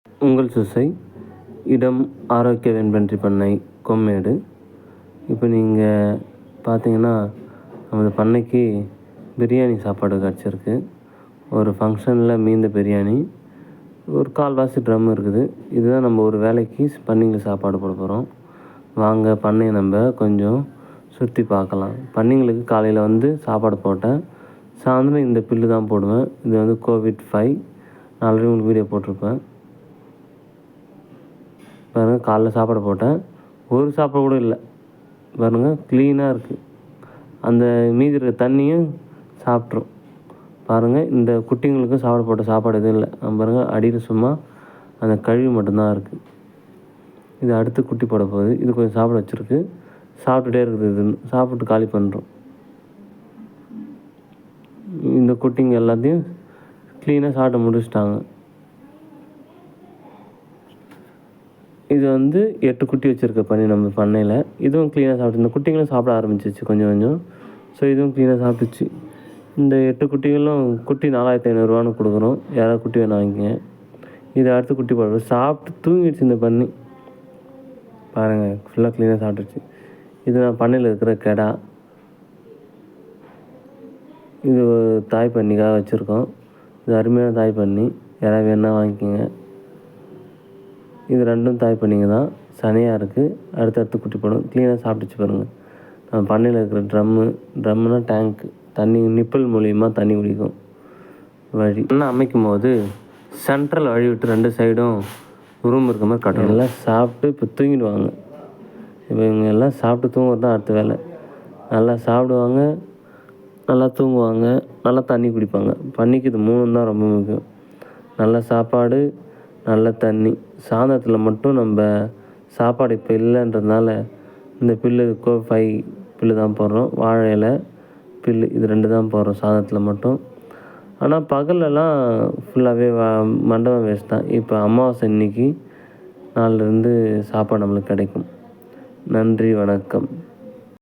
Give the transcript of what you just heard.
உங்கள் சுசை இடம் ஆரோக்கிய வெண்பன்றி பண்ணை கொம்மேடு. இப்போ நீங்கள் பார்த்தீங்கன்னா நமது பண்ணைக்கு பிரியாணி சாப்பாடு கிடச்சிருக்கு. ஒரு ஃபங்க்ஷனில் மீந்த பிரியாணி ஒரு 1/4 ட்ரம் இருக்குது. இதுதான் நம்ம ஒரு வேலைக்கு பண்ணைங்களுக்கு சாப்பாடு போட போகிறோம். வாங்க பண்ணையை நம்ம கொஞ்சம் சுற்றி பார்க்கலாம். பண்ணைங்களுக்கு காலையில் வந்து சாப்பாடு போட்டேன். சாயந்தரம் இந்த புல்லு தான் போடுவேன். இது வந்து COVID-5 நான் ஆல்ரெடி உங்களுக்கு வீடியோ போட்டிருப்பேன். பாருங்கள், காலைல சாப்பாடு போட்டேன். ஒரு சாப்பாடு கூட இல்லை. பாருங்கள், க்ளீனாக இருக்குது. அந்த மீதி இருக்கிற தண்ணியும் சாப்பிட்ரும். பாருங்கள், இந்த குட்டிங்களுக்கும் சாப்பாடு போட்ட சாப்பாடு எதுவும் இல்லை. பாருங்கள், அடியில் சும்மா அந்த கழிவு மட்டும்தான் இருக்குது. இது அடுத்து குட்டி போட போகுது. இது கொஞ்சம் சாப்பிட வச்சுருக்கு. சாப்பிட்டுட்டே இருக்குது. இது சாப்பிட்டு காலி பண்ணுறோம். இந்த குட்டிங்க எல்லாத்தையும் க்ளீனாக சாப்பிட்டு முடிச்சிட்டாங்க. இது வந்து 8 குட்டி வச்சுருக்க பண்ணி நம்ம பண்ணையில். இதுவும் க்ளீனாக சாப்பிட்டு இந்த குட்டிங்களும் சாப்பிட ஆரம்பிச்சிச்சு கொஞ்சம் கொஞ்சம். ஸோ இதுவும் க்ளீனாக சாப்பிட்டுச்சு. இந்த 8 குட்டிகளும் குட்டி 4500 கொடுக்குறோம். யாராவது குட்டி வேணும் வாங்கிங்க. இது அடுத்து குட்டி போடுறது சாப்பிட்டு தூங்கிடுச்சு இந்த பண்ணி. பாருங்கள், ஃபுல்லாக க்ளீனாக சாப்பிட்டுச்சு. இது நான் பண்ணையில் இருக்கிற கெடா. இது தாய் பண்ணிக்காக வச்சுருக்கோம். இது அருமையான தாய் பண்ணி. யாராவது வேணால் வாங்கிக்கோங்க. இது ரெண்டும் தாய் பண்ணிங்க தான். சனையாக இருக்குது. அடுத்தடுத்து குட்டி போடும். க்ளீனாக சாப்பிட்டுச்சு பாருங்கள். நம்ம பண்ணையில் இருக்கிற ட்ரம்முனா டேங்க்கு. தண்ணி நிப்பிள் மூலிமா தண்ணி குடிக்கும். வழி இன்னும் அமைக்கும் போது சென்ட்ரல் வழி விட்டு 2 சைடும் ரூம் இருக்க மாதிரி கட்டணும். எல்லாம் சாப்பிட்டு இப்போ தூங்கிடுவாங்க. இப்போ இவங்க எல்லாம் சாப்பிட்டு தூங்குறது தான் அடுத்த வேலை. நல்லா சாப்பிடுவாங்க, நல்லா தூங்குவாங்க, நல்லா தண்ணி குடிப்பாங்க. பண்ணிக்கு இது 3 தான் ரொம்ப முக்கியம். நல்ல சாப்பாடு, நல்ல தண்ணி. சாயந்தரத்தில் மட்டும் நம்ம சாப்பாடு இப்போ இல்லைன்றதுனால இந்த புல்லு COVID-5 புல்லு தான் போடுறோம். வாழை இலை புல்லு இது 2 தான் போடுறோம் சாயந்தரத்தில் மட்டும். ஆனால் பகல்லலாம் ஃபுல்லாகவே மண்டபம் வேஸ்ட் தான். இப்போ அமாவாசை இன்னைக்கு நாளிலேருந்து சாப்பாடு நம்மளுக்கு கிடைக்கும். நன்றி, வணக்கம்.